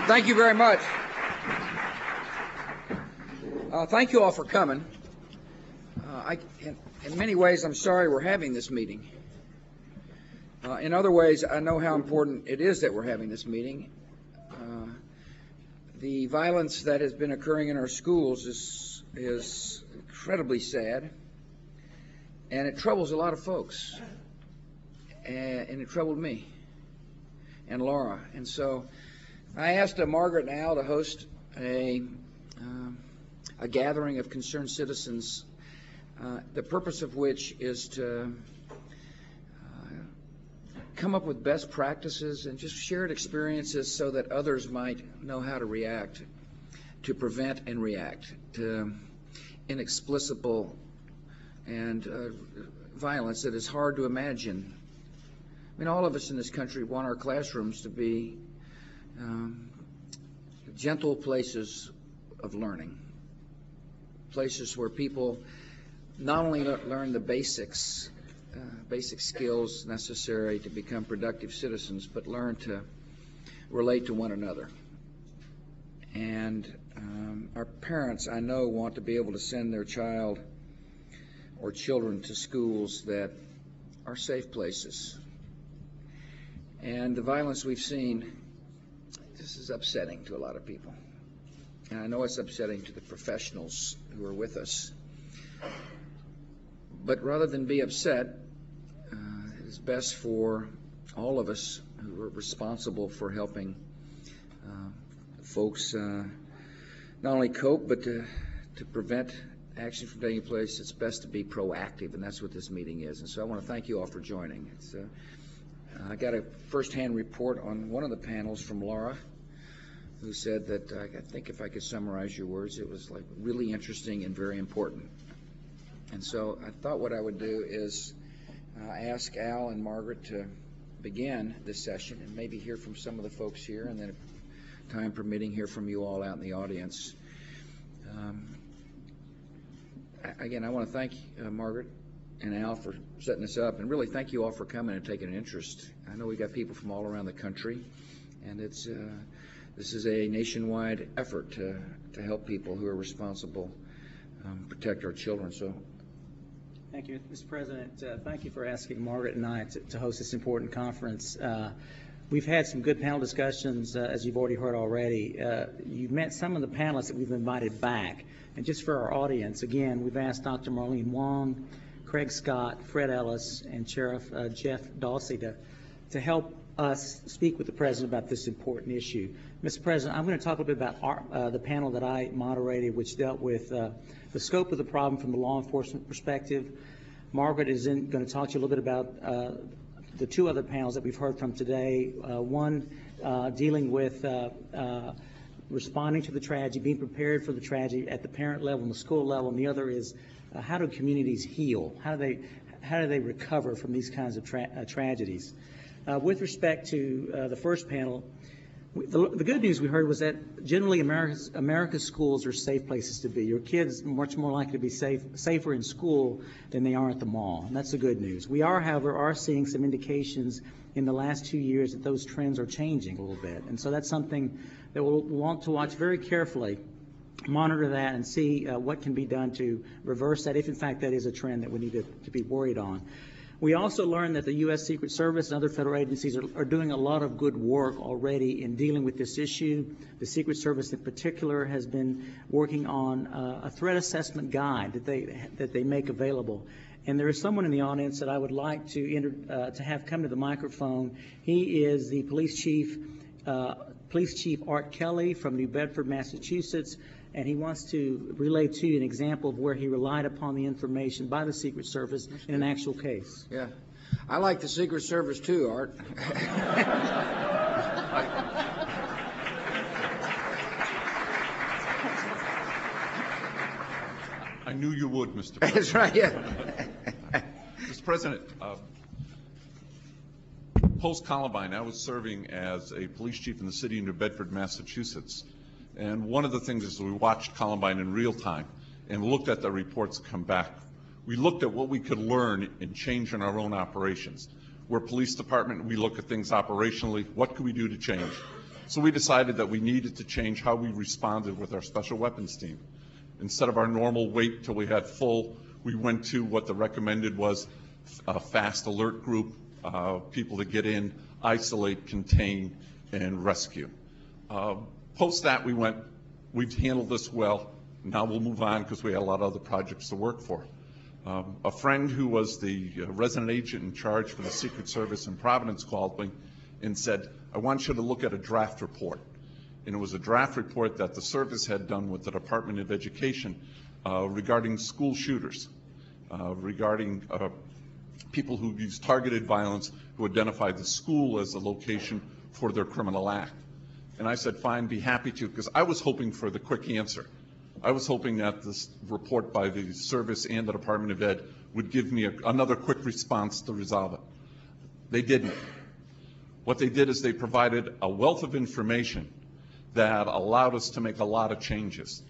Thank you very much. Thank you all for coming. In many ways, I'm sorry we're having this meeting. In other ways, I know how important it is that we're having this meeting. The violence that has been occurring in our schools is incredibly sad, and it troubles a lot of folks. And it troubled me and Laura. And so I asked Margaret and Al to host a gathering of concerned citizens, the purpose of which is to come up with best practices and just shared experiences so that others might know how to react, to prevent and react to inexplicable and violence that is hard to imagine. I mean, all of us in this country want our classrooms to be gentle places of learning, places where people not only learn the basic skills necessary to become productive citizens, but learn to relate to one another. And our parents, I know, want to be able to send their child or children to schools that are safe places. And the violence we've seen, this is upsetting to a lot of people. And I know it's upsetting to the professionals who are with us. But rather than be upset, it is best for all of us who are responsible for helping folks not only cope, but to prevent action from taking place. It's best to be proactive, and that's what this meeting is. And so I want to thank you all for joining. I got a first-hand report on one of the panels from Laura, who said that, I think if I could summarize your words, it was like really interesting and very important. And so I thought what I would do is ask Al and Margaret to begin this session and maybe hear from some of the folks here, and then, if time permitting, hear from you all out in the audience. Again, I want to thank Margaret and Al for setting this up, and really thank you all for coming and taking an interest. I know we got people from all around the country, and this is a nationwide effort to help people who are responsible protect our children. So, thank you, Mr. President. Thank you for asking Margaret and I to host this important conference. We've had some good panel discussions, as you've already heard already. You've met some of the panelists that we've invited back. And just for our audience, again, we've asked Dr. Marlene Wong, Craig Scott, Fred Ellis, and Sheriff Jeff Dawsey to help us speak with the President about this important issue. Mr. President, I'm going to talk a little bit about the panel that I moderated, which dealt with the scope of the problem from the law enforcement perspective. Margaret is going to talk to you a little bit about the two other panels that we've heard from today. One dealing with responding to the tragedy, being prepared for the tragedy at the parent level and the school level, and the other is how do communities heal? How do they recover from these kinds of tragedies? With respect to the first panel, the good news we heard was that generally America's schools are safe places to be. Your kids are much more likely to be safer in school than they are at the mall, and that's the good news. We are, however, seeing some indications in the last 2 years that those trends are changing a little bit, and so that's something that we'll want to watch very carefully, monitor that, and see what can be done to reverse that, if in fact that is a trend that we need to be worried on. We also learned that the U.S. Secret Service and other federal agencies are doing a lot of good work already in dealing with this issue. The Secret Service in particular has been working on a threat assessment guide that they make available. And there is someone in the audience that I would like to have come to the microphone. He is the Police Chief Art Kelly from New Bedford, Massachusetts. And he wants to relay to you an example of where he relied upon the information by the Secret Service in an actual case. Yeah. I like the Secret Service too, Art. I knew you would, Mr. President. That's right, yeah. Mr. President, post-Columbine, I was serving as a police chief in the city of New Bedford, Massachusetts. And one of the things is we watched Columbine in real time and looked at the reports come back. We looked at what we could learn and change in our own operations. We're a police department, we look at things operationally. What can we do to change? So we decided that we needed to change how we responded with our special weapons team. Instead of our normal wait till we had full, we went to what the recommended was a fast alert group, people to get in, isolate, contain, and rescue. Post that, we've handled this well. Now we'll move on because we had a lot of other projects to work for. A friend who was the resident agent in charge for the Secret Service in Providence called me and said, I want you to look at a draft report. And it was a draft report that the service had done with the Department of Education regarding school shooters, regarding people who use targeted violence, who identify the school as a location for their criminal act. And I said, fine, be happy to, because I was hoping for the quick answer. I was hoping that this report by the service and the Department of Ed would give me another quick response to resolve it. They didn't. What they did is they provided a wealth of information that allowed us to make a lot of changes.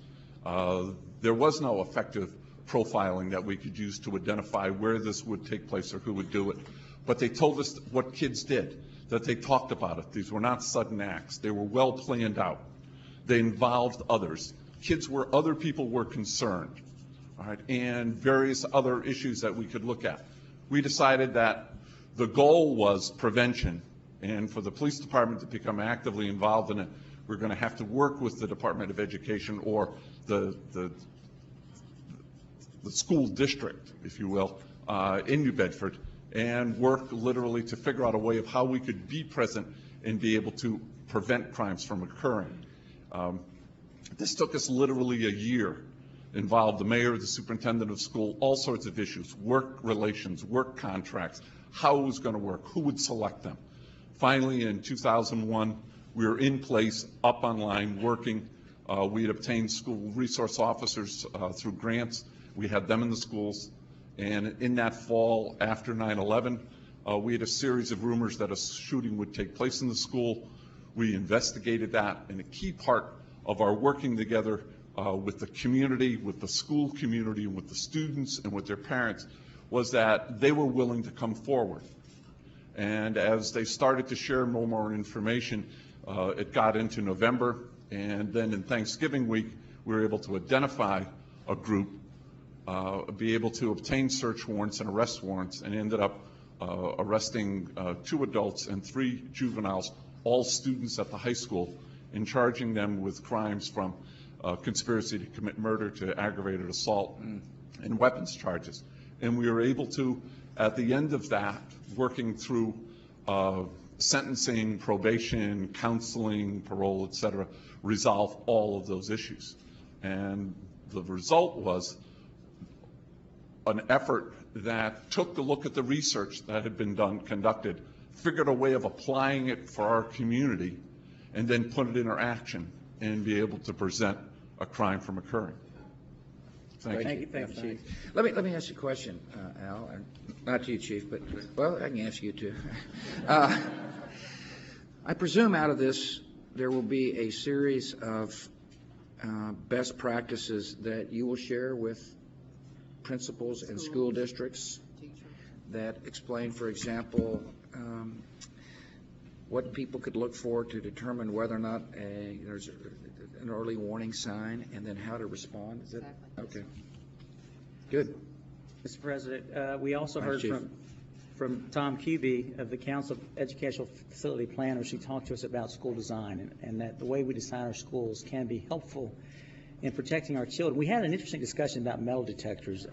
There was no effective profiling that we could use to identify where this would take place or who would do it. But they told us what kids did, that they talked about it. These were not sudden acts. They were well planned out. They involved others. Kids where other people were concerned, all right, and various other issues that we could look at. We decided that the goal was prevention, and for the police department to become actively involved in it, we're going to have to work with the Department of Education or the school district, if you will, in New Bedford, and work literally to figure out a way of how we could be present and be able to prevent crimes from occurring. This took us literally a year, involved the mayor, the superintendent of school, all sorts of issues, work relations, work contracts, how it was going to work, who would select them. Finally, in 2001, we were in place, up online, working. We had obtained school resource officers through grants. We had them in the schools. And in that fall, after 9/11, we had a series of rumors that a shooting would take place in the school. We investigated that, and a key part of our working together with the community, with the school community, and with the students and with their parents was that they were willing to come forward. And as they started to share more information, it got into November, and then in Thanksgiving week, we were able to identify a group, be able to obtain search warrants and arrest warrants, and ended up arresting 2 adults and 3 juveniles, all students at the high school, and charging them with crimes from conspiracy to commit murder to aggravated assault and weapons charges. And we were able to, at the end of that, working through sentencing, probation, counseling, parole, et cetera, resolve all of those issues. And the result was an effort that took a look at the research that had been conducted, figured a way of applying it for our community, and then put it into action and be able to prevent a crime from occurring. Thank you. Thank you, Chief. Let me ask you a question, Al, and not to you, Chief, but, well, I can ask you too. I presume out of this there will be a series of best practices that you will share with principals and school districts that explain, for example, what people could look for to determine whether or not there's an early warning sign, and then how to respond. Is it? Okay. Good. Mr. President, we also Thanks, heard Chief. from Tom Cubey of the Council of Educational Facility Planners. She talked to us about school design and that the way we design our schools can be helpful in protecting our children. We had an interesting discussion about metal detectors.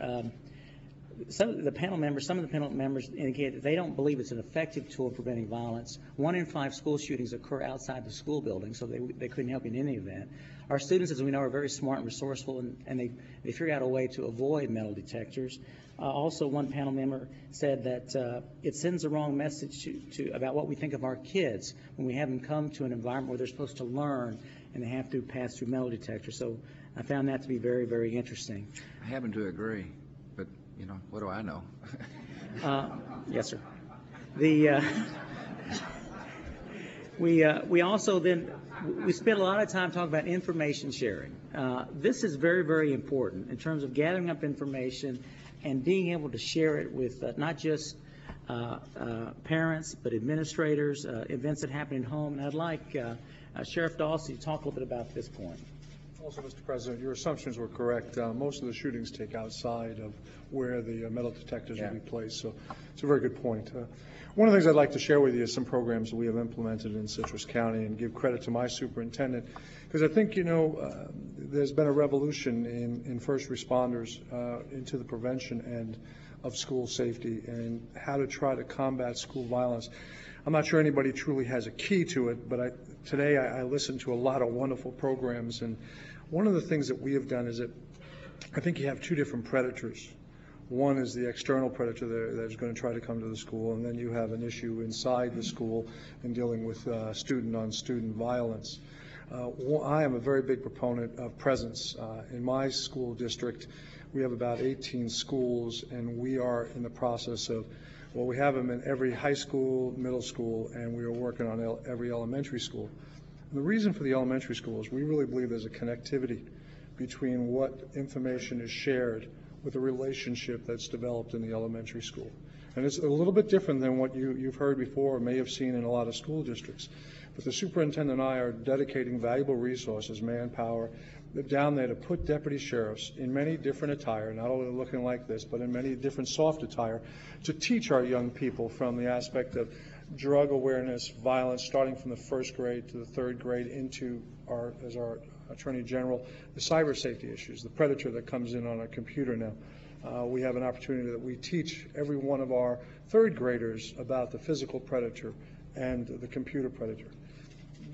Some of the panel members indicate that they don't believe it's an effective tool in preventing violence. 1 in 5 school shootings occur outside the school building, so they couldn't help in any event. Our students, as we know, are very smart and resourceful, and they figure out a way to avoid metal detectors. Also, one panel member said that it sends the wrong message about what we think of our kids when we have them come to an environment where they're supposed to learn and they have to pass through metal detectors. So I found that to be very, very interesting. I happen to agree, but, what do I know? Yes, sir. We also then spent a lot of time talking about information sharing. This is very, very important in terms of gathering up information and being able to share it with not just parents, but administrators, events that happen in home. And I'd like Sheriff Dawsey to talk a little bit about this point. Also, Mr. President, your assumptions were correct. Most of the shootings take outside of where the metal detectors will be placed, so it's a very good point. One of the things I'd like to share with you is some programs that we have implemented in Citrus County, and give credit to my superintendent, because I think, there's been a revolution in first responders into the prevention end of school safety and how to try to combat school violence. I'm not sure anybody truly has a key to it, but today I listened to a lot of wonderful programs, and one of the things that we have done is that I think you have two different predators. One is the external predator that is going to try to come to the school, and then you have an issue inside the school in dealing with student-on-student violence. I am a very big proponent of presence. In my school district, we have about 18 schools, and we are in the process of, well, we have them in every high school, middle school, and we are working on every elementary school. And the reason for the elementary school is we really believe there's a connectivity between what information is shared with a relationship that's developed in the elementary school. And it's a little bit different than what you've heard before or may have seen in a lot of school districts. But the superintendent and I are dedicating valuable resources, manpower, down there to put deputy sheriffs in many different attire, not only looking like this, but in many different soft attire, to teach our young people from the aspect of drug awareness, violence, starting from the first grade to the third grade into as our Attorney General, the cyber safety issues, the predator that comes in on a computer now. We have an opportunity that we teach every one of our third graders about the physical predator and the computer predator.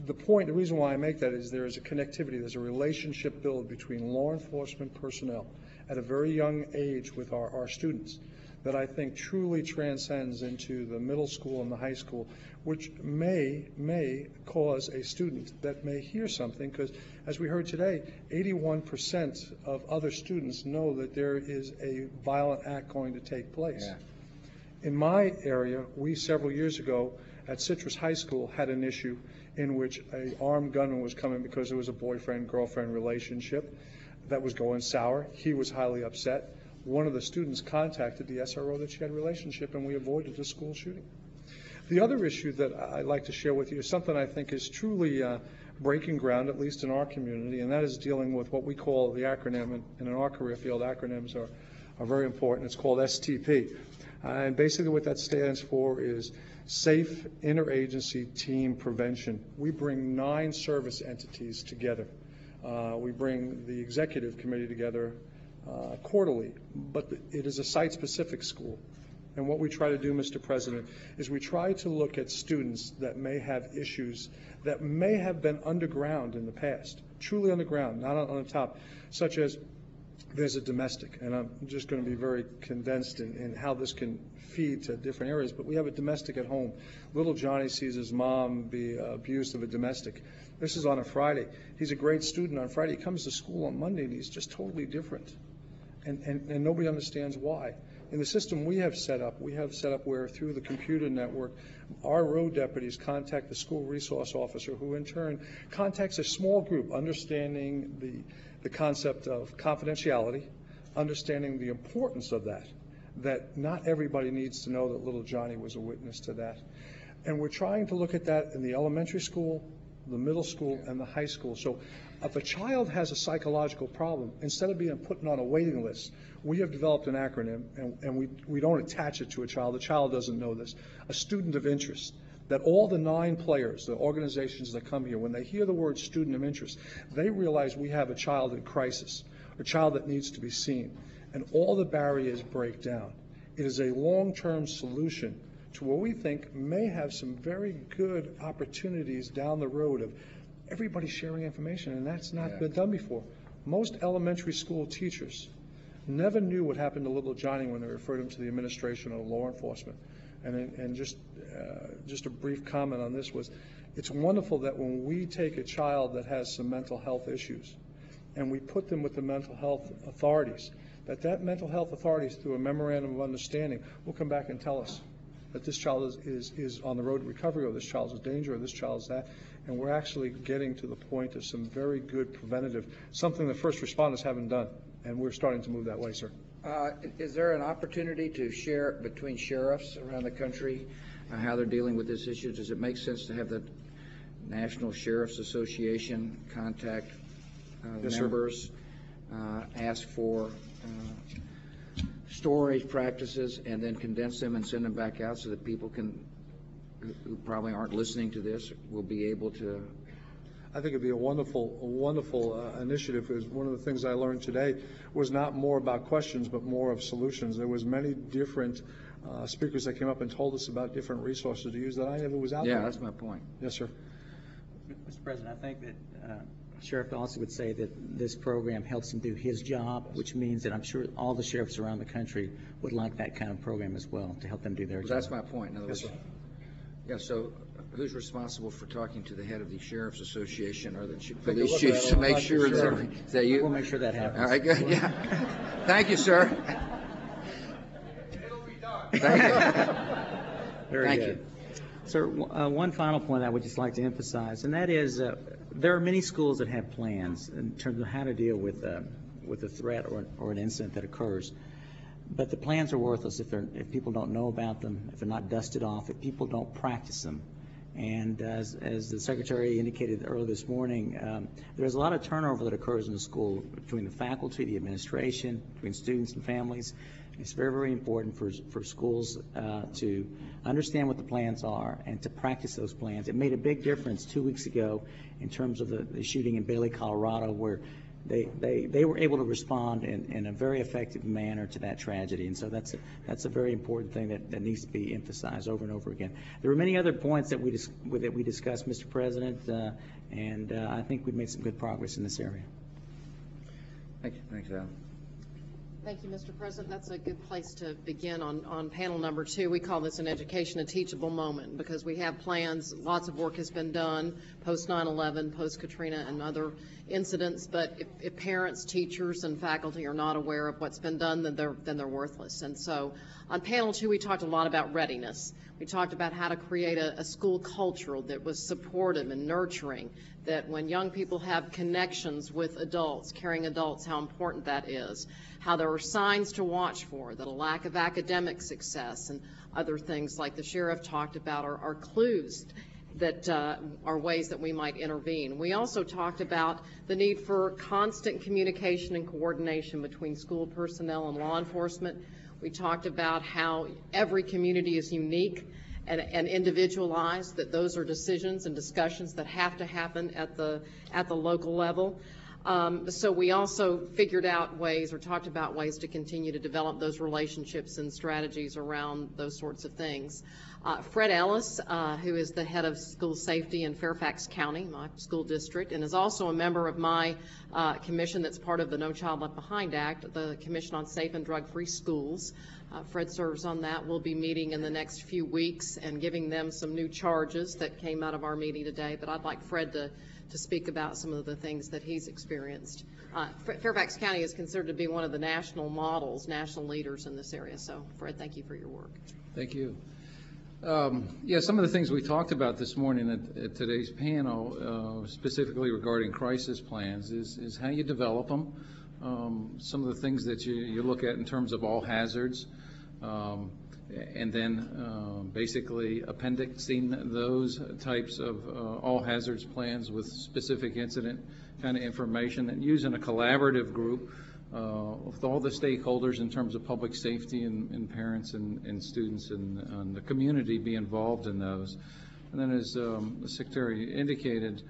The reason why I make that is there is a connectivity, there's a relationship built between law enforcement personnel at a very young age with our students that I think truly transcends into the middle school and the high school, which may cause a student that may hear something, because as we heard today, 81% of other students know that there is a violent act going to take place. Yeah. In my area, we several years ago at Citrus High School had an issue in which an armed gunman was coming because there was a boyfriend-girlfriend relationship that was going sour. He was highly upset. One of the students contacted the SRO that she had a relationship, and we avoided a school shooting. The other issue that I'd like to share with you is something I think is truly breaking ground, at least in our community, and that is dealing with what we call the acronym, and in our career field, acronyms are very important. It's called STP. And basically what that stands for is Safe Interagency Team Prevention. We bring 9 service entities together. We bring the executive committee together quarterly, but it is a site-specific school. And what we try to do, Mr. President, is we try to look at students that may have issues that may have been underground in the past, truly underground, not on the top, such as there's a domestic, and I'm just going to be very condensed in how this can feed to different areas, but we have a domestic at home. Little Johnny sees his mom be abused of a domestic. This is on a Friday. He's a great student on Friday. He comes to school on Monday, and he's just totally different. And nobody understands why. In the system we have set up where through the computer network, our road deputies contact the school resource officer, who in turn contacts a small group, understanding the concept of confidentiality, understanding the importance of that not everybody needs to know that little Johnny was a witness to that. And we're trying to look at that in the elementary school, the middle school, and the high school. So if a child has a psychological problem, instead of being put on a waiting list, we have developed an acronym, and we don't attach it to a child. The child doesn't know this. A student of interest. That all the 9 players, the organizations that come here, when they hear the word student of interest, they realize we have a child in crisis, a child that needs to be seen, and all the barriers break down. It is a long-term solution to what we think may have some very good opportunities down the road of everybody sharing information, and that's not been done before. Most elementary school teachers never knew what happened to little Johnny when they referred him to the administration or law enforcement. And just a brief comment on this was, it's wonderful that when we take a child that has some mental health issues and we put them with the mental health authorities, that mental health authorities, through a memorandum of understanding, will come back and tell us that this child is on the road to recovery, or this child's a danger, or this child's that. And we're actually getting to the point of some very good preventative, something that first responders haven't done. And we're starting to move that way, sir. Is there an opportunity to share between sheriffs around the country how they're dealing with this issue? Does it make sense to have the National Sheriff's Association contact Yes, sir. members, ask for stories, practices, and then condense them and send them back out so that people who probably aren't listening to this will be able to? I think it'd be a wonderful initiative. Because one of the things I learned today was not more about questions, but more of solutions. There was many different speakers that came up and told us about different resources to use that I never was out there. Yeah, that's my point. Yes, sir. Mr. President, I think that Sheriff also would say that this program helps him do his job, which means that I'm sure all the sheriffs around the country would like that kind of program as well to help them do their Well, job. that's my point. In other Yes, words, sir. yeah, so who's responsible for talking to the head of the Sheriff's Association or the Take a police look at chiefs it. to I'm make not sure too that, sure. is that you? We'll make sure that happens. All right, good, yeah. Thank you, sir. It'll be done. Thank you. Very Thank good. you. Sir, one final point I would just like to emphasize, and that is there are many schools that have plans in terms of how to deal with a threat or an incident that occurs. But the plans are worthless if people don't know about them, if they're not dusted off, if people don't practice them. And as the Secretary indicated earlier this morning, there's a lot of turnover that occurs in the school between the faculty, the administration, between students and families. It's very, very important for schools to understand what the plans are and to practice those plans. It made a big difference 2 weeks ago in terms of the shooting in Bailey, Colorado, where they were able to respond in a very effective manner to that tragedy. And so that's a very important thing that needs to be emphasized over and over again. There were many other points that we discussed, Mr. President, and I think we've made some good progress in this area. Thank you. Thanks, Al. Thank you, Mr. President. That's a good place to begin on panel number 2. We call this an education and teachable moment because we have plans. Lots of work has been done post 9/11, post Katrina, and other incidents. But if parents, teachers, and faculty are not aware of what's been done, then they're worthless. And so on panel 2, we talked a lot about readiness. We talked about how to create a school culture that was supportive and nurturing, that when young people have connections with adults, caring adults, how important that is, how there are signs to watch for, that a lack of academic success and other things like the sheriff talked about are clues that are ways that we might intervene. We also talked about the need for constant communication and coordination between school personnel and law enforcement. We talked about how every community is unique and individualized, that those are decisions and discussions that have to happen at the local level. So we also figured out ways or talked about ways to continue to develop those relationships and strategies around those sorts of things. Fred Ellis, who is the head of school safety in Fairfax County, my school district, and is also a member of my commission that's part of the No Child Left Behind Act, the Commission on Safe and Drug-Free Schools. Fred serves on that. We'll be meeting in the next few weeks and giving them some new charges that came out of our meeting today, but I'd like Fred to speak about some of the things that he's experienced. Fairfax County is considered to be one of the national models, national leaders in this area. So, Fred, thank you for your work. Thank you. Yeah, some of the things we talked about this morning at today's panel, specifically regarding crisis plans, is how you develop them. Some of the things that you look at in terms of all hazards, and then basically appendixing those types of all hazards plans with specific incident kind of information, and using a collaborative group with all the stakeholders in terms of public safety and parents and students and the community be involved in those. And then as the Secretary indicated,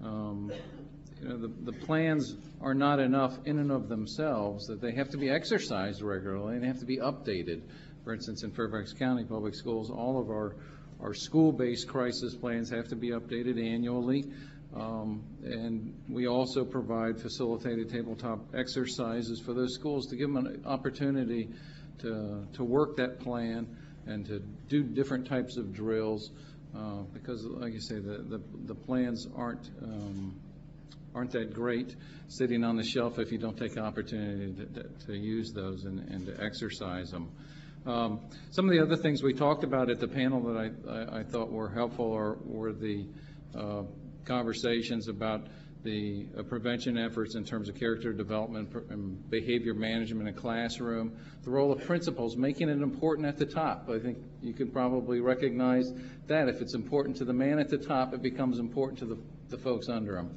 the plans are not enough in and of themselves, that they have to be exercised regularly and they have to be updated. For instance, in Fairfax County Public Schools, all of our school-based crisis plans have to be updated annually. And we also provide facilitated tabletop exercises for those schools to give them an opportunity to work that plan and to do different types of drills, because, like you say, the plans aren't that great sitting on the shelf if you don't take an opportunity to use those and to exercise them. Some of the other things we talked about at the panel that I thought were helpful were the conversations about the prevention efforts in terms of character development and behavior management in classroom, the role of principals, making it important at the top. I think you can probably recognize that if it's important to the man at the top, it becomes important to the folks under him.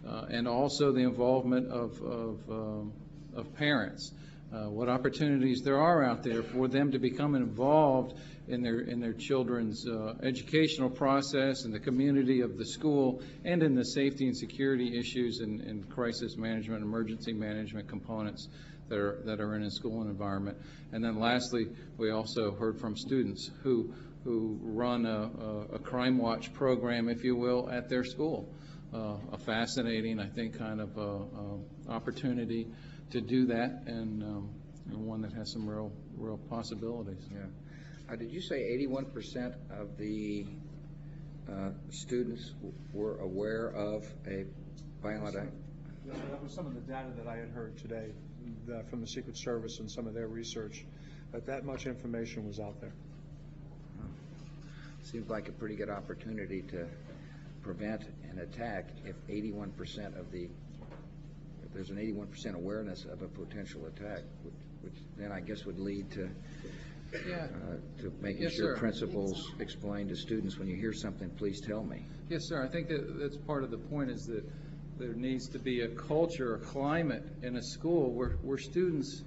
And also the involvement of parents. What opportunities there are out there for them to become involved in their children's educational process, in the community of the school, and in the safety and security issues and crisis management, emergency management components that are in a school environment. And then lastly, we also heard from students who run a crime watch program, if you will, at their school. A fascinating, I think, kind of opportunity to do that, and one that has some real possibilities. Yeah. Did you say 81% of the students were aware of a violent act? Yes, that was some of the data that I had heard today from the Secret Service and some of their research, that much information was out there. Seems like a pretty good opportunity to prevent an attack if 81% of the, if there's an 81% awareness of a potential attack, which then I guess would lead to making sure principals explain to students, when you hear something, please tell me. Yes, sir. I think that's part of the point, is that there needs to be a culture, a climate in a school where students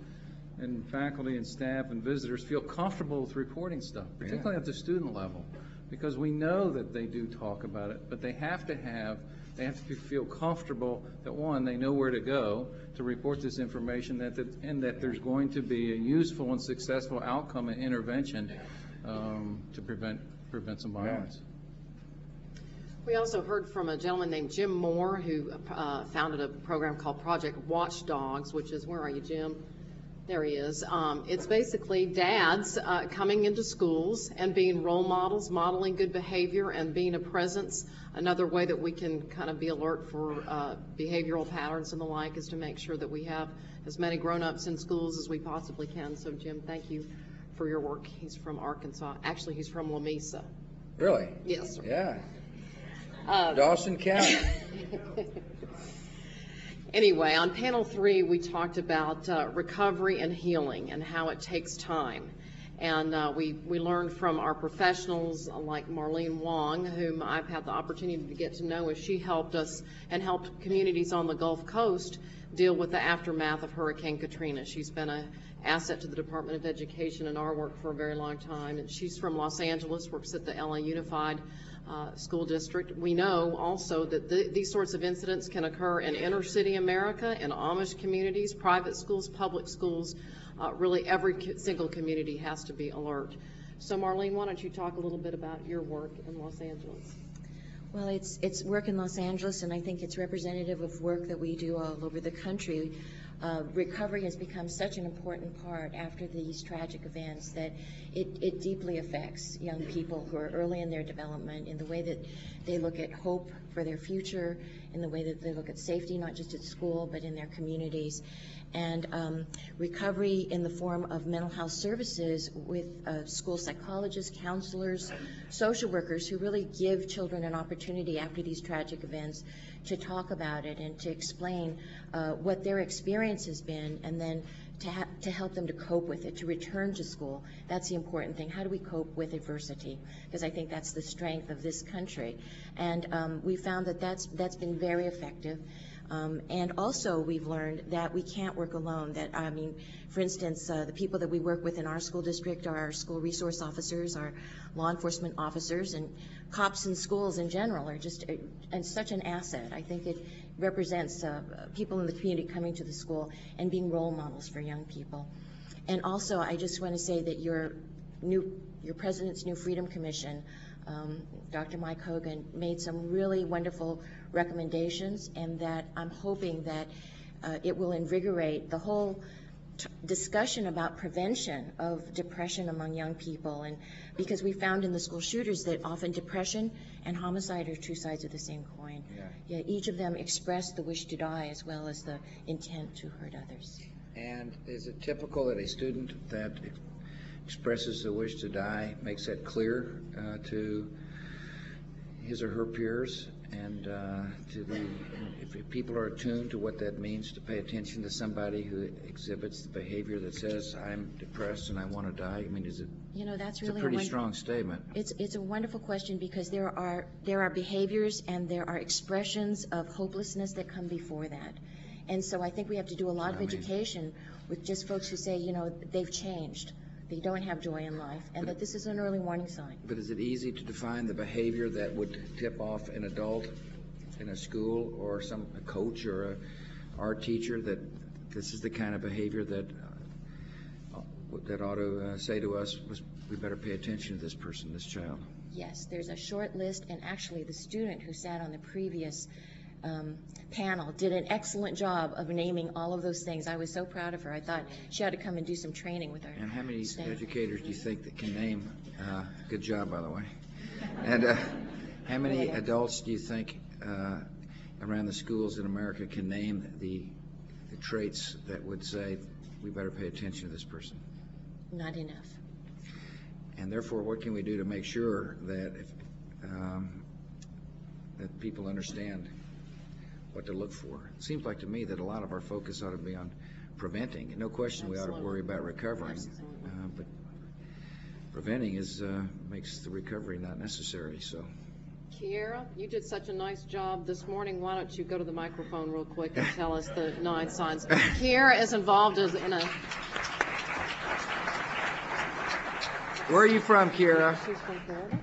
and faculty and staff and visitors feel comfortable with reporting stuff, particularly at the student level, because we know that they do talk about it, but they have to feel comfortable that, one, they know where to go to report this information, and that there's going to be a useful and successful outcome and intervention to prevent some violence. We also heard from a gentleman named Jim Moore, who founded a program called Project Watchdogs, which is, where are you, Jim? There he is. It's basically dads coming into schools and being role models, modeling good behavior and being a presence. Another way that we can kind of be alert for behavioral patterns and the like is to make sure that we have as many grown-ups in schools as we possibly can. So, Jim, thank you for your work. He's from Arkansas. Actually, he's from La Mesa. Really? Yes, sir. Yeah. Dawson County. Anyway, on panel 3, we talked about recovery and healing and how it takes time. And we learned from our professionals like Marlene Wong, whom I've had the opportunity to get to know as she helped us and helped communities on the Gulf Coast deal with the aftermath of Hurricane Katrina. She's been an asset to the Department of Education and our work for a very long time. And she's from Los Angeles, works at the LA Unified School District. We know also that these sorts of incidents can occur in inner city America, in Amish communities, private schools, public schools. Really every single community has to be alert. So Marlene, why don't you talk a little bit about your work in Los Angeles? Well, it's work in Los Angeles, and I think it's representative of work that we do all over the country. Recovery has become such an important part after these tragic events that it deeply affects young people who are early in their development, in the way that they look at hope for their future, in the way that they look at safety, not just at school, but in their communities. And recovery in the form of mental health services with school psychologists, counselors, social workers who really give children an opportunity after these tragic events to talk about it and to explain what their experience has been, and then to help them to cope with it, to return to school. That's the important thing. How do we cope with adversity? Because I think that's the strength of this country. And we found that that's been very effective. And also we've learned that we can't work alone. That, I mean, for instance, the people that we work with in our school district are our school resource officers, our law enforcement officers, and cops in schools in general are just and such an asset. I think it represents people in the community coming to the school and being role models for young people. And also, I just want to say that your President's New Freedom Commission, Dr. Mike Hogan, made some really wonderful recommendations, and that I'm hoping that it will invigorate the whole discussion about prevention of depression among young people. And because we found in the school shooters that often depression and homicide are two sides of the same coin. Yeah, each of them expressed the wish to die as well as the intent to hurt others. And is it typical that a student that expresses the wish to die makes that clear to his or her peers, and if people are attuned to what that means to pay attention to somebody who exhibits the behavior that says, I'm depressed and I want to die, I mean, is it? You know, that's It's really a pretty strong statement. It's a wonderful question, because there are behaviors and there are expressions of hopelessness that come before that. And so I think we have to do a lot of education with just folks who say, you know, they've changed. They don't have joy in life, and that this is an early warning sign. But is it easy to define the behavior that would tip off an adult in a school or a coach or a art teacher that this is the kind of behavior that ought to say to us, we better pay attention to this person, this child? Yes, there's a short list, and actually the student who sat on the previous panel did an excellent job of naming all of those things. I was so proud of her. I thought she ought to come and do some training with her. And how many staff. educators do you think that can name? Good job, by the way. And how many adults do you think around the schools in America can name the traits that would say we better pay attention to this person? Not enough. And therefore, what can we do to make sure that that people understand what to look for? It seems like to me that a lot of our focus ought to be on preventing. No question we ought to worry about recovering, but preventing makes the recovery not necessary. So, Kiera, you did such a nice job this morning. Why don't you go to the microphone real quick and tell us the 9 signs? Kiera is involved in a... Where are you from, Kiera? She's from Florida.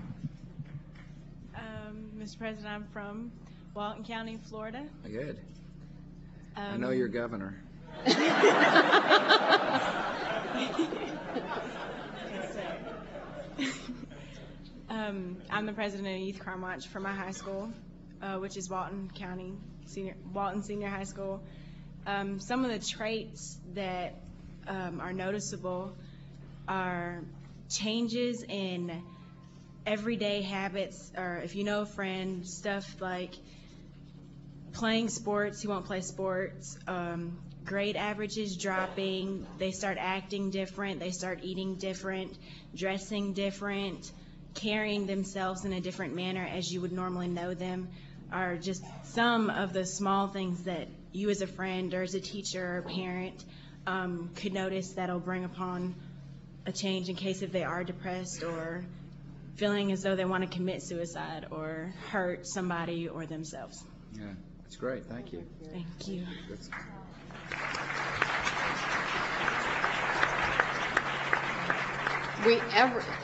Mr. President, I'm from Walton County, Florida. Good. I know your governor. I'm the president of Youth Crime Watch for my high school, which is Walton Senior High School. Some of the traits that are noticeable are changes in everyday habits, or if you know a friend, stuff like playing sports, he won't play sports, grade averages dropping, they start acting different, they start eating different, dressing different, carrying themselves in a different manner as you would normally know them, are just some of the small things that you as a friend or as a teacher or parent could notice that'll bring upon a change in case if they are depressed or feeling as though they want to commit suicide or hurt somebody or themselves. Yeah, that's great. Thank you. Thank you.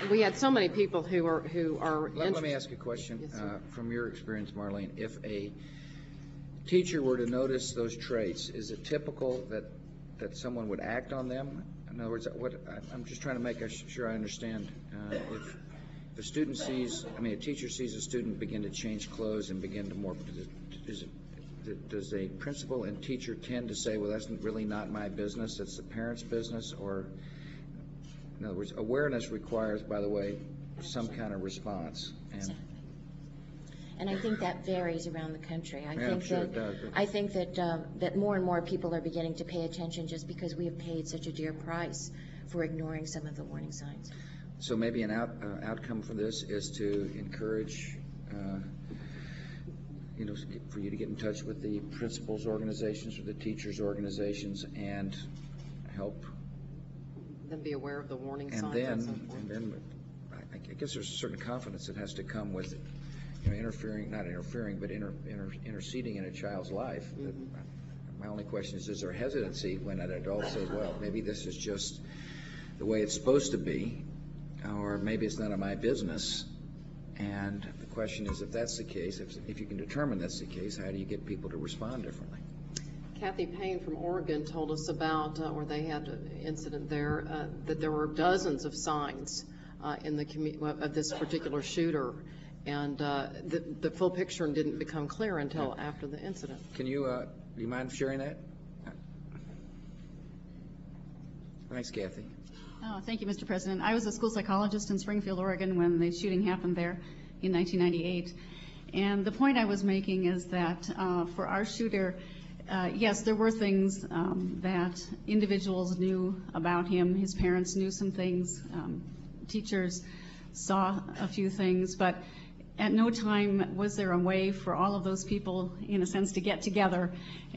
We had so many people who are Let me ask you a question. Yes, from your experience, Marlene, if a teacher were to notice those traits, is it typical that someone would act on them? In other words, I'm just trying to make sure I understand. If a student a teacher sees a student begin to change clothes and begin to does a principal and teacher tend to say, well, that's really not my business, that's the parent's business? Or, in other words, awareness requires, by the way, some kind of response. And I think that varies around the country. I'm sure it does. I think that more and more people are beginning to pay attention just because we have paid such a dear price for ignoring some of the warning signs. So maybe an outcome for this is to encourage, for you to get in touch with the principals' organizations or the teachers' organizations and help. Then be aware of the warning signs. And then I guess there's a certain confidence that has to come with interceding in a child's life. Mm-hmm. My only question is there hesitancy when an adult says, well, maybe this is just the way it's supposed to be, or maybe it's none of my business. And the question is, if that's the case, if you can determine that's the case, how do you get people to respond differently? Kathy Payne from Oregon told us about, where they had an incident there, that there were dozens of signs in the of this particular shooter, and the full picture didn't become clear until after the incident. Can you, do you mind sharing that? Thanks, Kathy. Oh, thank you, Mr. President. I was a school psychologist in Springfield, Oregon, when the shooting happened there in 1998. And the point I was making is that for our shooter, yes, there were things that individuals knew about him. His parents knew some things. Teachers saw a few things. But at no time was there a way for all of those people, in a sense, to get together,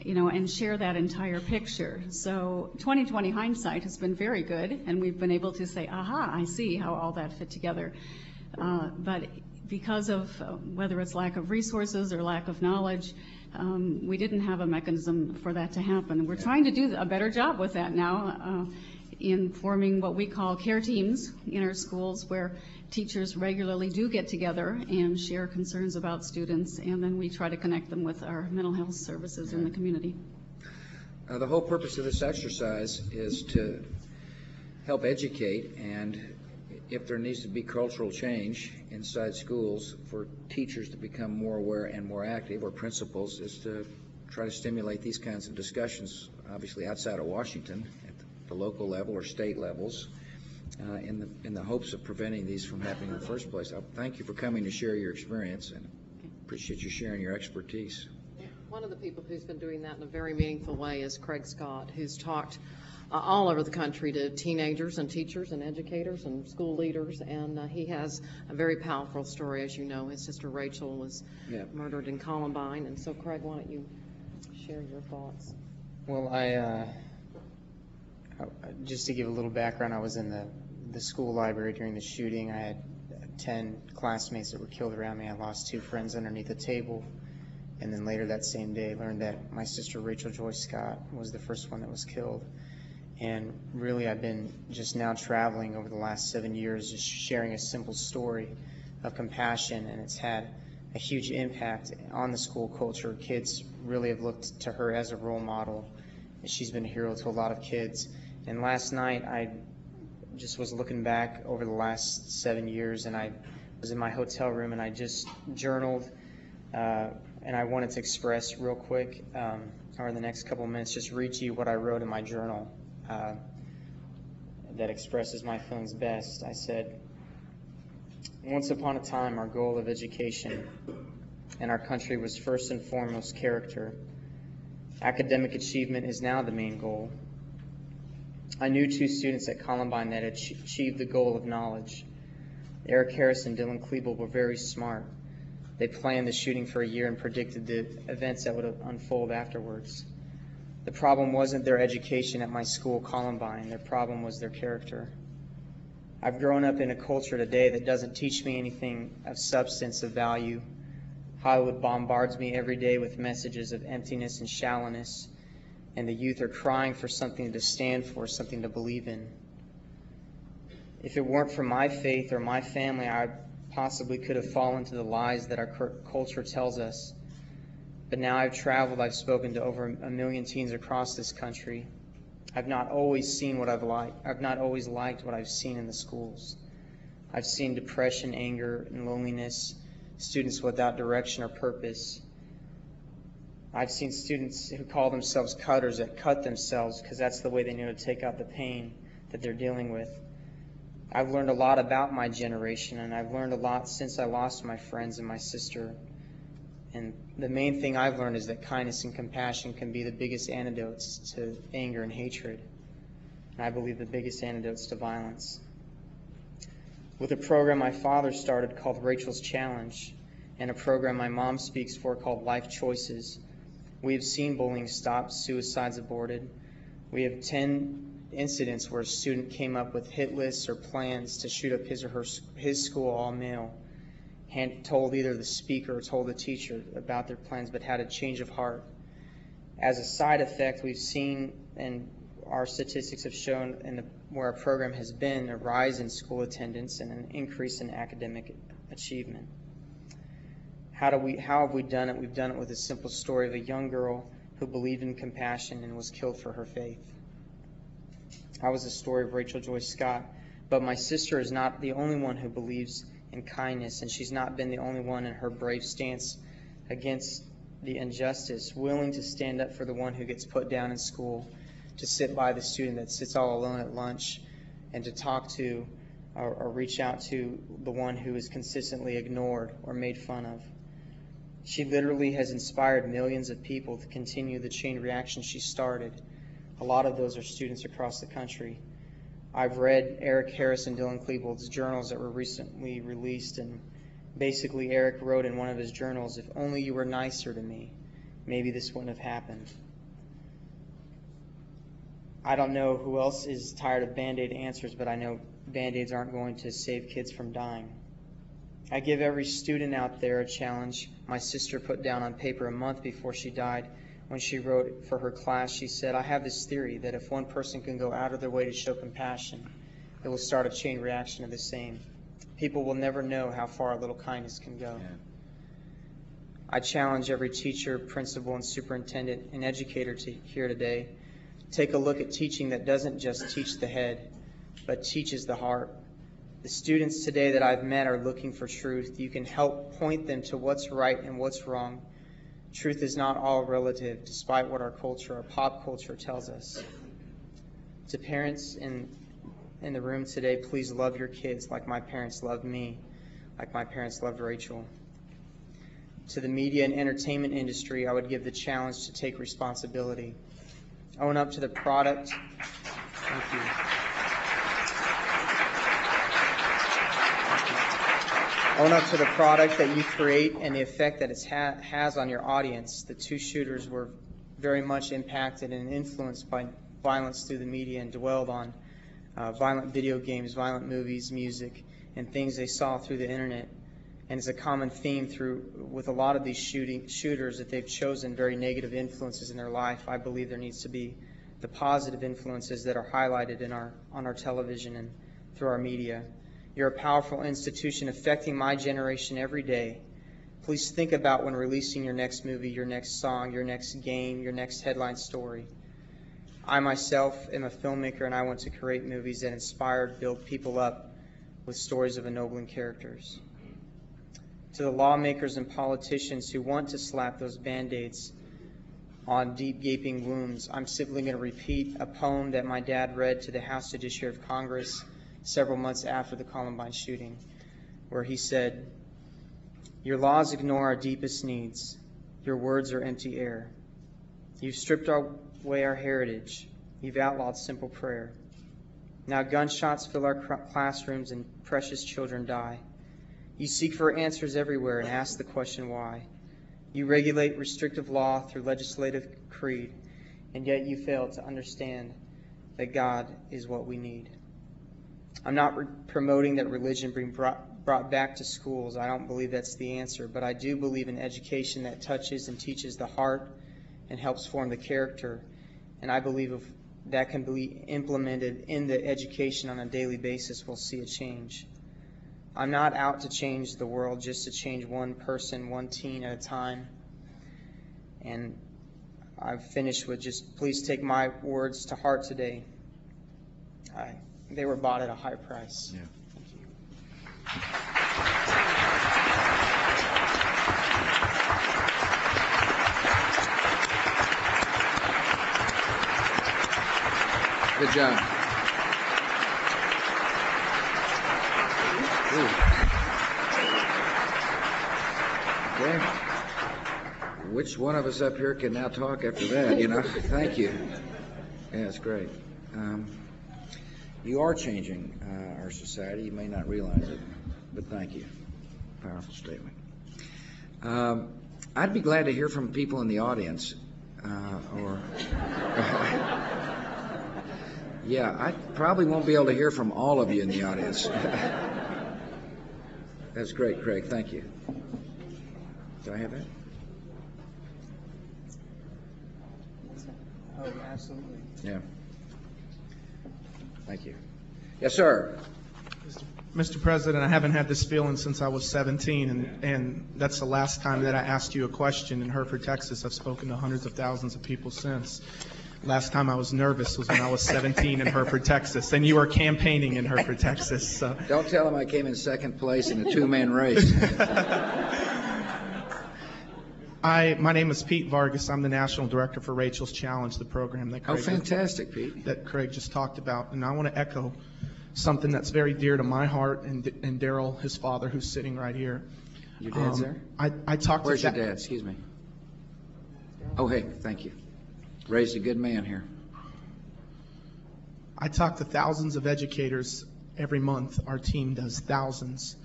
and share that entire picture. So 20/20 hindsight has been very good, and we've been able to say, aha, I see how all that fit together. But because of whether it's lack of resources or lack of knowledge, we didn't have a mechanism for that to happen. We're trying to do a better job with that now in forming what we call care teams in our schools, where teachers regularly do get together and share concerns about students, and then we try to connect them with our mental health services in the community. The whole purpose of this exercise is to help educate, and if there needs to be cultural change inside schools for teachers to become more aware and more active, or principals, is to try to stimulate these kinds of discussions, obviously outside of Washington, at the local level or state levels, in the hopes of preventing these from happening in the first place. Thank you for coming to share your experience, and appreciate you sharing your expertise. One of the people who's been doing that in a very meaningful way is Craig Scott, who's talked all over the country to teenagers and teachers and educators and school leaders, and he has a very powerful story. As you know, his sister Rachel was murdered in Columbine, and so Craig, why don't you share your thoughts? Well, just to give a little background, I was in the school library during the shooting. I had 10 classmates that were killed around me. I lost 2 friends underneath the table, and then later that same day I learned that my sister Rachel Joy Scott was the first one that was killed. And really, I've been just now traveling over the last 7 years, just sharing a simple story of compassion, and it's had a huge impact on the school culture. Kids really have looked to her as a role model, and she's been a hero to a lot of kids. And last night, I just was looking back over the last 7 years, and I was in my hotel room, and I just journaled, and I wanted to express real quick, or in the next couple of minutes, just read to you what I wrote in my journal that expresses my feelings best. I said, once upon a time, our goal of education in our country was first and foremost character. Academic achievement is now the main goal. I knew 2 students at Columbine that had achieved the goal of knowledge. Eric Harris and Dylan Klebold were very smart. They planned the shooting for a year and predicted the events that would unfold afterwards. The problem wasn't their education at my school, Columbine. Their problem was their character. I've grown up in a culture today that doesn't teach me anything of substance, of value. Hollywood bombards me every day with messages of emptiness and shallowness, and the youth are crying for something to stand for, something to believe in. If it weren't for my faith or my family, I possibly could have fallen to the lies that our culture tells us. But now I've traveled, I've spoken to over 1 million teens across this country. I've not always seen what I've liked. I've not always liked what I've seen in the schools. I've seen depression, anger, and loneliness, students without direction or purpose. I've seen students who call themselves cutters that cut themselves because that's the way they know to take out the pain that they're dealing with. I've learned a lot about my generation, and I've learned a lot since I lost my friends and my sister. And the main thing I've learned is that kindness and compassion can be the biggest antidotes to anger and hatred. And I believe the biggest antidotes to violence. With a program my father started called Rachel's Challenge, and a program my mom speaks for called Life Choices, we have seen bullying stopped, suicides aborted. We have 10 incidents where a student came up with hit lists or plans to shoot up his school all male, told either the speaker or told the teacher about their plans, but had a change of heart. As a side effect, we've seen, and our statistics have shown, where our program has been, a rise in school attendance and an increase in academic achievement. How have we done it? We've done it with a simple story of a young girl who believed in compassion and was killed for her faith. That was the story of Rachel Joy Scott. But my sister is not the only one who believes in kindness, and she's not been the only one in her brave stance against the injustice, willing to stand up for the one who gets put down in school, to sit by the student that sits all alone at lunch, and to talk to or reach out to the one who is consistently ignored or made fun of. She literally has inspired millions of people to continue the chain reaction she started. A lot of those are students across the country. I've read Eric Harris and Dylan Klebold's journals that were recently released, and Basically, Eric wrote in one of his journals, "If only you were nicer to me, maybe this wouldn't have happened." I don't know who else is tired of Band-Aid answers, but I know Band-Aids aren't going to save kids from dying. I give every student out there a challenge my sister put down on paper a month before she died. When she wrote for her class, she said, "I have this theory that if one person can go out of their way to show compassion, it will start a chain reaction of the same. People will never know how far a little kindness can go." Yeah. I challenge every teacher, principal, and superintendent and educator here today. Take a look at teaching that doesn't just teach the head, but teaches the heart. The students today that I've met are looking for truth. You can help point them to what's right and what's wrong. Truth is not all relative, despite what our culture, our pop culture, tells us. To parents in the room today, please love your kids like my parents loved me, like my parents loved Rachel. To the media and entertainment industry, I would give the challenge to take responsibility. Own up to the product. Thank you. Own up to the product that you create and the effect that it has on your audience. The two shooters were very much impacted and influenced by violence through the media and dwelled on violent video games, violent movies, music, and things they saw through the internet. And it's a common theme with a lot of these shooters that they've chosen very negative influences in their life. I believe there needs to be the positive influences that are highlighted on our television and through our media. You're a powerful institution affecting my generation every day. Please think about when releasing your next movie, your next song, your next game, your next headline story. I myself am a filmmaker, and I want to create movies that inspire, build people up with stories of ennobling characters. To the lawmakers and politicians who want to slap those Band-Aids on deep gaping wounds, I'm simply going to repeat a poem that my dad read to the House Judiciary of Congress several months after the Columbine shooting, where he said, "Your laws ignore our deepest needs. Your words are empty air. You've stripped away our heritage. You've outlawed simple prayer. Now gunshots fill our classrooms and precious children die. You seek for answers everywhere and ask the question why. You regulate restrictive law through legislative creed, and yet you fail to understand that God is what we need." I'm not promoting that religion be brought back to schools. I don't believe that's the answer, but I do believe in education that touches and teaches the heart and helps form the character. And I believe if that can be implemented in the education on a daily basis, we'll see a change. I'm not out to change the world, just to change one person, one teen at a time. And I've finished with just please take my words to heart today. They were bought at a high price. Yeah. Thank you. Good job. Okay. Which one of us up here can now talk after that, you know? Thank you. Yeah, it's great. You are changing our society. You may not realize it, but thank you. Powerful statement. I'd be glad to hear from people in the audience. Yeah, I probably won't be able to hear from all of you in the audience. That's great, Craig. Thank you. Do I have that? Oh, absolutely. Yeah. Thank you. Yes, sir. Mr. President, I haven't had this feeling since I was 17, and that's the last time that I asked you a question in Hereford, Texas. I've spoken to hundreds of thousands of people since. Last time I was nervous was when I was 17 in Hereford, Texas, and you were campaigning in Hereford, Texas. So. Don't tell him I came in second place in a two-man race. My name is Pete Vargas. I'm the National Director for Rachel's Challenge, the program that Craig, Pete. That Craig just talked about. And I want to echo something that's very dear to my heart and Daryl, his father, who's sitting right here. Your dad's there? I talked Where's to your dad? Excuse me. Oh, hey, thank you. Raised a good man here. I talk to thousands of educators every month. Our team does thousands.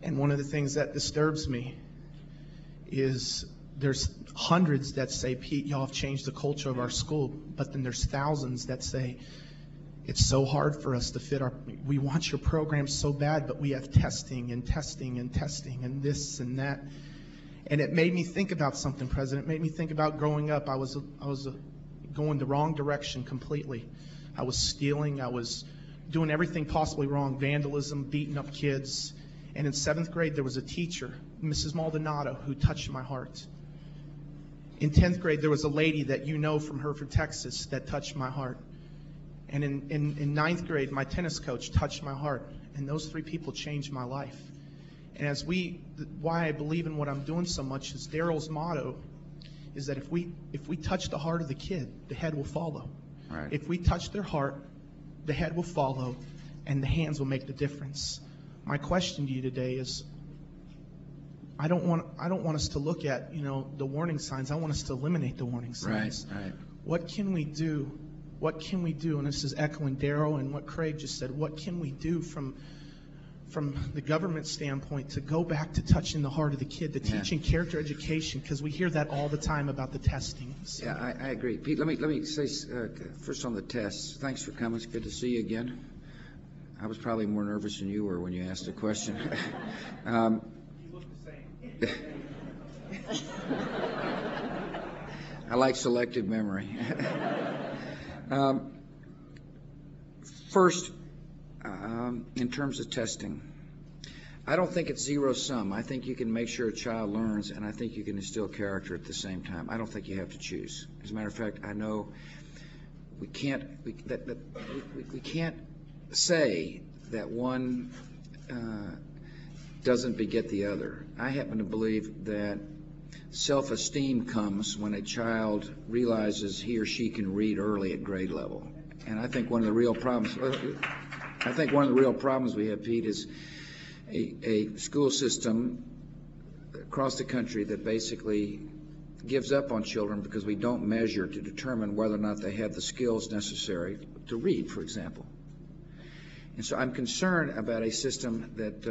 And one of the things that disturbs me is there's hundreds that say, Pete, y'all have changed the culture of our school, but then there's thousands that say, it's so hard for us to fit we want your program so bad, but we have testing and testing and testing and this and that. And it made me think about something, President. It made me think about growing up. I was going the wrong direction completely. I was stealing. I was doing everything possibly wrong, vandalism, beating up kids. And in 7th grade, there was a teacher, Mrs. Maldonado, who touched my heart. In 10th grade, there was a lady that you know from Hereford, Texas, that touched my heart. And in 9th grade, my tennis coach touched my heart. And those 3 people changed my life. And why I believe in what I'm doing so much is Daryl's motto is that if we touch the heart of the kid, the head will follow. Right. If we touch their heart, the head will follow, and the hands will make the difference. My question to you today is, I don't want us to look at the warning signs. I want us to eliminate the warning signs. Right. What can we do? What can we do? And this is echoing Daryl and what Craig just said. What can we do from the government standpoint to go back to touching the heart of the kid, to teaching character education? Because we hear that all the time about the testing. So. Yeah, I agree. Pete, let me say first on the tests. Thanks for coming. It's good to see you again. I was probably more nervous than you were when you asked the question. You look the same. I like selective memory. First, in terms of testing, I don't think it's zero sum. I think you can make sure a child learns, and I think you can instill character at the same time. I don't think you have to choose. As a matter of fact, I know we can't say that one doesn't beget the other. I happen to believe that self-esteem comes when a child realizes he or she can read early at grade level. And I think one of the real problems we have, Pete, is a school system across the country that basically gives up on children because we don't measure to determine whether or not they have the skills necessary to read, for example. And so I'm concerned about a system that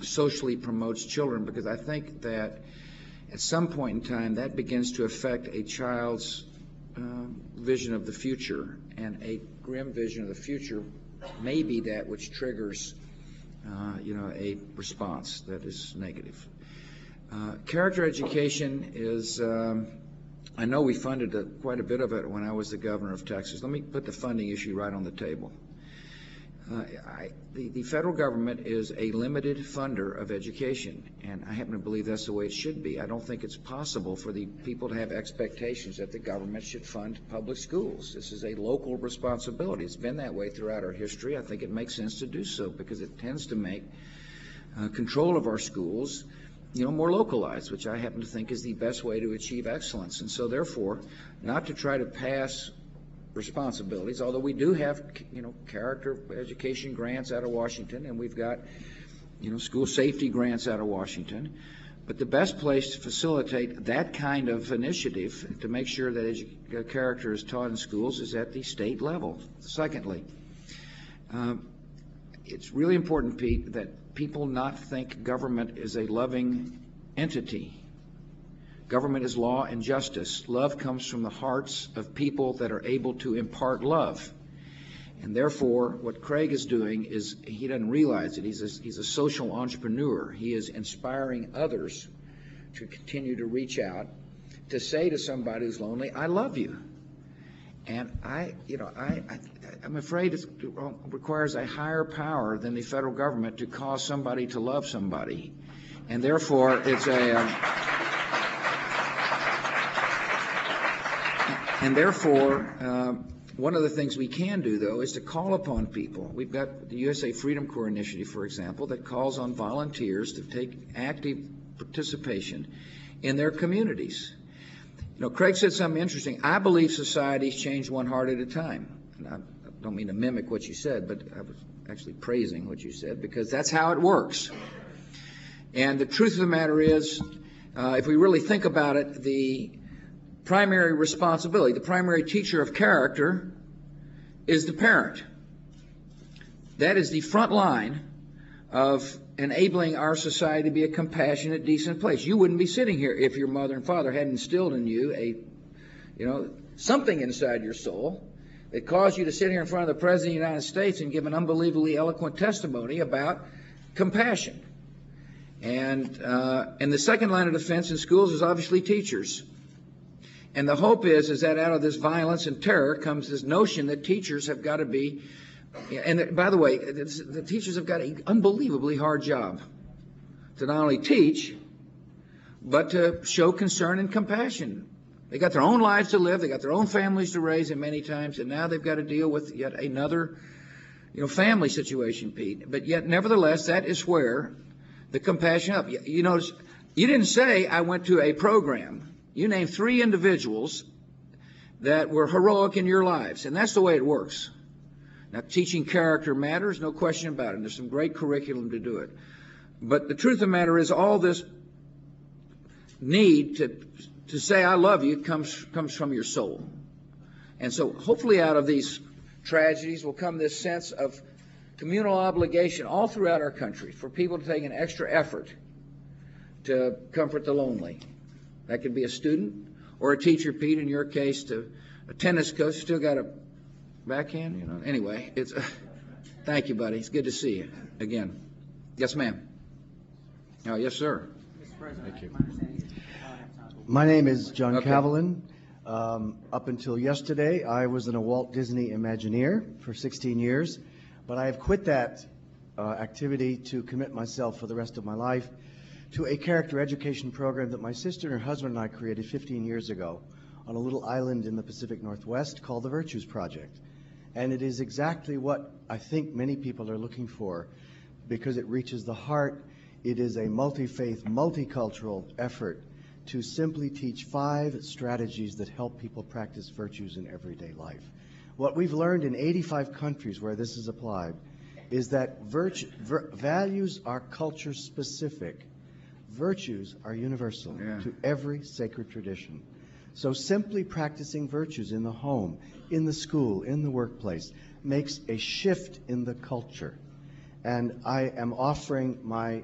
socially promotes children, because I think that at some point in time that begins to affect a child's vision of the future, and a grim vision of the future may be that which triggers a response that is negative. Character education is, I know we funded quite a bit of it when I was the governor of Texas. Let me put the funding issue right on the table. The federal government is a limited funder of education, and I happen to believe that's the way it should be. I don't think it's possible for the people to have expectations that the government should fund public schools. This is a local responsibility. It's been that way throughout our history. I think it makes sense to do so because it tends to make control of our schools more localized, which I happen to think is the best way to achieve excellence. And so therefore, not to try to pass responsibilities, although we do have character education grants out of Washington, and we've got school safety grants out of Washington, but the best place to facilitate that kind of initiative to make sure that character is taught in schools is at the state level. Secondly, it's really important, Pete, that people not think government is a loving entity. Government is law and justice. Love comes from the hearts of people that are able to impart love. And therefore, what Craig is doing is, he doesn't realize it, he's a social entrepreneur. He is inspiring others to continue to reach out, to say to somebody who's lonely, I love you. And I'm afraid it requires a higher power than the federal government to cause somebody to love somebody. And therefore, it's And therefore, one of the things we can do, though, is to call upon people. We've got the USA Freedom Corps initiative, for example, that calls on volunteers to take active participation in their communities. Craig said something interesting. I believe societies change one heart at a time. And I don't mean to mimic what you said, but I was actually praising what you said, because that's how it works. And the truth of the matter is, if we really think about it, the primary responsibility, the primary teacher of character, is the parent. That is the front line of enabling our society to be a compassionate, decent place. You wouldn't be sitting here if your mother and father hadn't instilled in you something inside your soul that caused you to sit here in front of the President of the United States and give an unbelievably eloquent testimony about compassion. And the second line of defense in schools is obviously teachers. And the hope is that out of this violence and terror comes this notion that teachers have got to be, and by the way, the teachers have got an unbelievably hard job to not only teach, but to show concern and compassion. They got their own lives to live, they got their own families to raise, and many times, and now they've got to deal with yet another, family situation, Pete. But yet, nevertheless, that is where the compassion up. You notice, you didn't say I went to a program. You named 3 individuals that were heroic in your lives, and that's the way it works. Now, teaching character matters, no question about it, and there's some great curriculum to do it. But the truth of the matter is all this need to say I love you comes from your soul. And so hopefully out of these tragedies will come this sense of communal obligation all throughout our country for people to take an extra effort to comfort the lonely. That could be a student or a teacher, Pete, in your case, to a tennis coach, still got a backhand, Anyway, thank you, buddy. It's good to see you again. Yes, ma'am. Oh, yes, sir. Mr. President, Thank you. my understanding is I don't have time. My name is John Okay. Cavalin. Up until yesterday, I was a Walt Disney Imagineer for 16 years, but I have quit that activity to commit myself for the rest of my life to a character education program that my sister and her husband and I created 15 years ago on a little island in the Pacific Northwest called the Virtues Project. And it is exactly what I think many people are looking for because it reaches the heart. It is a multi-faith, multicultural effort to simply teach 5 strategies that help people practice virtues in everyday life. What we've learned in 85 countries where this is applied is that values are culture specific. Virtues are universal to every sacred tradition. So simply practicing virtues in the home, in the school, in the workplace makes a shift in the culture. And I am offering my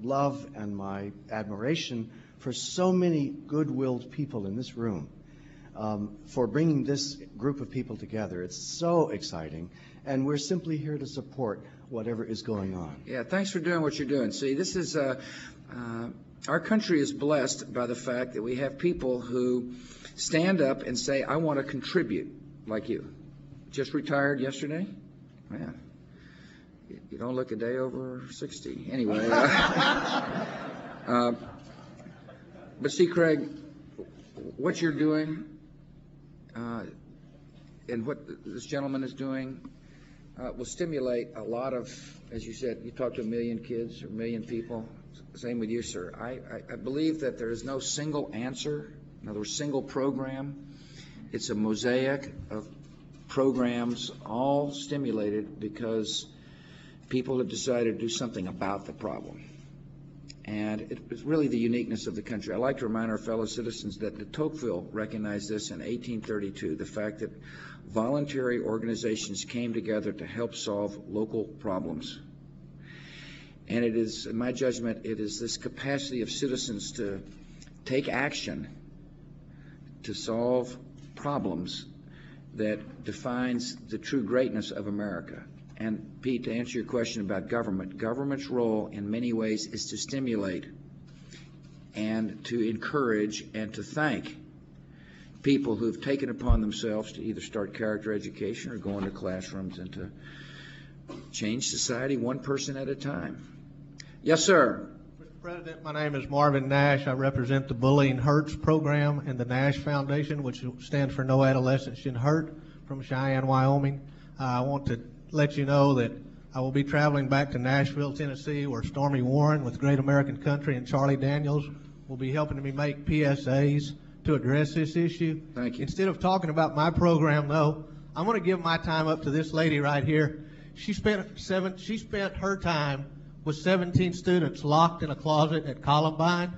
love and my admiration for so many good-willed people in this room for bringing this group of people together. It's so exciting, and we're simply here to support whatever is going on. Yeah, thanks for doing what you're doing. See, this is our country is blessed by the fact that we have people who stand up and say, I want to contribute like you. Just retired yesterday? Man, you don't look a day over 60. Anyway. But see, Craig, what you're doing and what this gentleman is doing will stimulate a lot of, as you said, you talked to 1 million kids or 1 million people. Same with you, sir. I believe that there is no single answer, in other words, single program. It's a mosaic of programs all stimulated because people have decided to do something about the problem. And it's really the uniqueness of the country. I like to remind our fellow citizens that de Tocqueville recognized this in 1832, the fact that voluntary organizations came together to help solve local problems. And it is, in my judgment, it is this capacity of citizens to take action to solve problems that defines the true greatness of America. And Pete, to answer your question about government, government's role in many ways is to stimulate and to encourage and to thank people who've taken upon themselves to either start character education or go into classrooms and to change society one person at a time. Yes, sir. Mr. President, my name is Marvin Nash. I represent the Bullying Hurts program and the Nash Foundation, which stands for No Adolescent Should Hurt, from Cheyenne, Wyoming. I want to let you know that I will be traveling back to Nashville, Tennessee, where Stormy Warren with Great American Country and Charlie Daniels will be helping me make PSAs to address this issue. Thank you. Instead of talking about my program, though, I'm going to give my time up to this lady right here. She spent her time with 17 students locked in a closet at Columbine,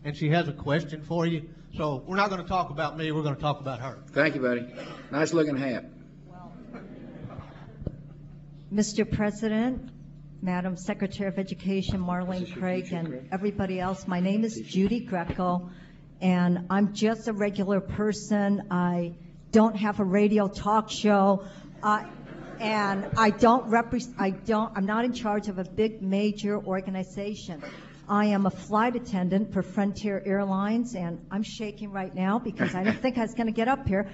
and she has a question for you. So we're not going to talk about me. We're going to talk about her. Thank you, buddy. Nice looking hat. Mr. President, Madam Secretary of Education, Marlene Craig, and everybody else. My name is Judy Greco, and I'm just a regular person. I don't have a radio talk show, and I'm not in charge of a big major organization. I am a flight attendant for Frontier Airlines, and I'm shaking right now because I didn't think I was going to get up here.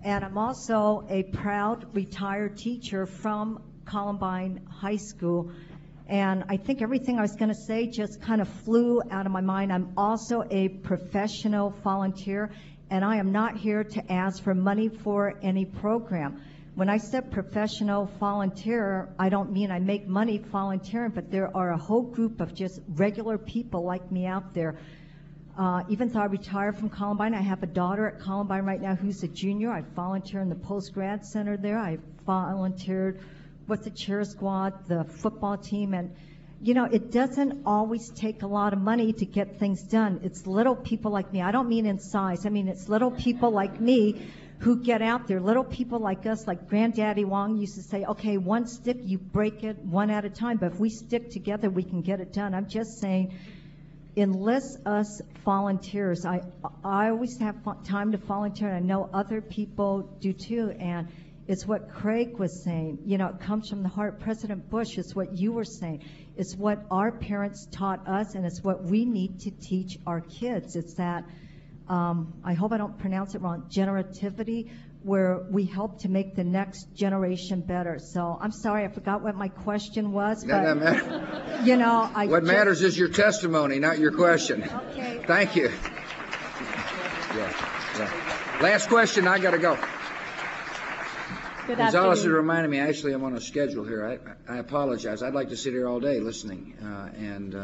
And I'm also a proud retired teacher from Columbine High School. And I think everything I was going to say just kind of flew out of my mind. I'm also a professional volunteer, and I am not here to ask for money for any program. When I said professional volunteer, I don't mean I make money volunteering, but there are a whole group of just regular people like me out there. Even though I retired from Columbine, I have a daughter at Columbine right now who's a junior. I volunteer in the post-grad center there. I volunteered with the cheer squad, the football team, and you know, it doesn't always take a lot of money to get things done. It's little people like me. I don't mean in size. I mean it's little people like me who get out there, little people like us, like Granddaddy Wong used to say, okay, one stick, you break it one at a time, but if we stick together, we can get it done. I'm just saying, enlist us volunteers. I always have time to volunteer, and I know other people do too, and it's what Craig was saying. You know, it comes from the heart. President Bush, it's what you were saying. It's what our parents taught us, and it's what we need to teach our kids. It's that, I hope I don't pronounce it wrong, generativity, where we help to make the next generation better. So I'm sorry, I forgot what my question was. But, That doesn't matter. You know, what matters is your testimony, not your question. Okay. Thank you. Yeah. Last question, I got to go. Good Gonzalez is afternoon. reminding me, actually, I'm on a schedule here. I apologize. I'd like to sit here all day listening, and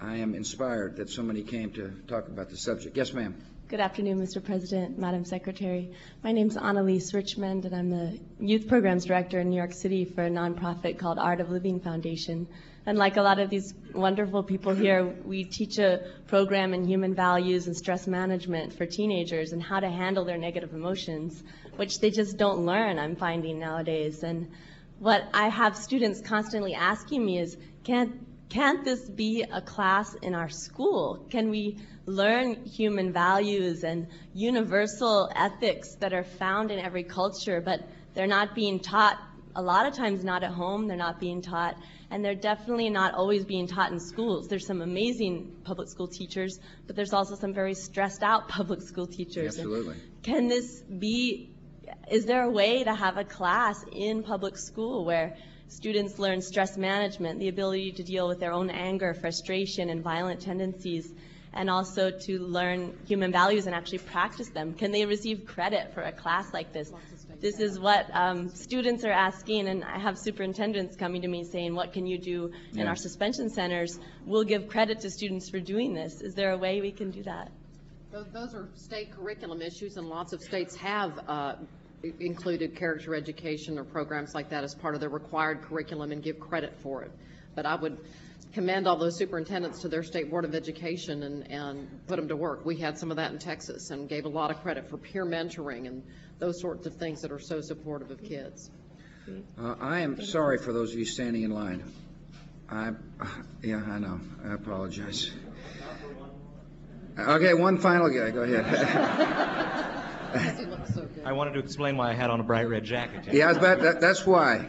I am inspired that so many came to talk about the subject. Yes, ma'am. Good afternoon, Mr. President, Madam Secretary. My name is Annalise Richmond, and I'm the Youth Programs Director in New York City for a nonprofit called Art of Living Foundation. And like a lot of these wonderful people here, we teach a program in human values and stress management for teenagers and how to handle their negative emotions, which they just don't learn, I'm finding nowadays. And what I have students constantly asking me is, can't this be a class in our school? Can we learn human values and universal ethics that are found in every culture, but they're not being taught, a lot of times not at home, they're not being taught, and they're definitely not always being taught in schools. There's some amazing public school teachers, but there's also some very stressed out public school teachers. Absolutely. Can this be, is there a way to have a class in public school where students learn stress management, the ability to deal with their own anger, frustration, and violent tendencies, and also to learn human values and actually practice them? Can they receive credit for a class like this? This is what students are asking, and I have superintendents coming to me saying, what can you do in our suspension centers? We'll give credit to students for doing this. Is there a way we can do that? Those are state curriculum issues, and lots of states have included character education or programs like that as part of their required curriculum and give credit for it. But I would commend all those superintendents to their state board of education and put them to work. We had some of that in Texas and gave a lot of credit for peer mentoring and those sorts of things that are so supportive of kids. I am sorry for those of you standing in line. Yeah, I know. I apologize. Okay, one final guy. Go ahead. He looks so good. I wanted to explain why I had on a bright red jacket. Yeah, I bet that's why.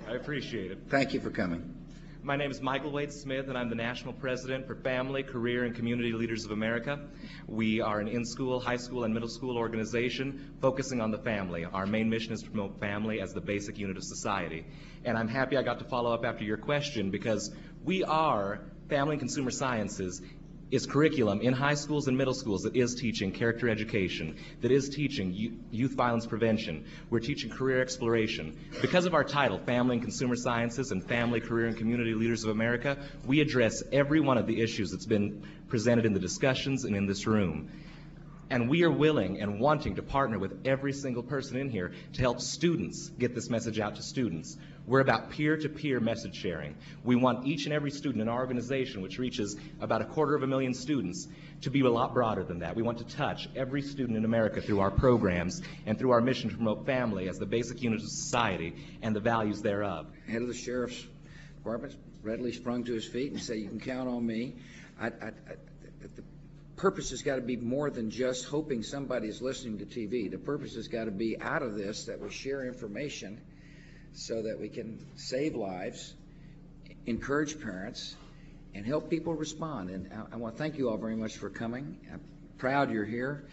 I appreciate it. Thank you for coming. My name is Michael Wade Smith, and I'm the National President for Family, Career, and Community Leaders of America. We are an in-school, high school, and middle school organization focusing on the family. Our main mission is to promote family as the basic unit of society. And I'm happy I got to follow up after your question, because we are, Family and Consumer Sciences, is curriculum in high schools and middle schools that is teaching character education, that is teaching youth violence prevention. We're teaching career exploration. Because of our title, Family and Consumer Sciences and Family, Career, and Community Leaders of America, we address every one of the issues that's been presented in the discussions and in this room. And we are willing and wanting to partner with every single person in here to help students get this message out to students. We're about peer-to-peer message sharing. We want each and every student in our organization, which reaches about 250,000 students, to be a lot broader than that. We want to touch every student in America through our programs and through our mission to promote family as the basic unit of society and the values thereof. Head of the Sheriff's Department readily sprung to his feet and said, "You can count on me." The purpose has got to be more than just hoping somebody is listening to TV. The purpose has got to be out of this, that we share information so that we can save lives, encourage parents, and help people respond. And I want to thank you all very much for coming. I'm proud you're here.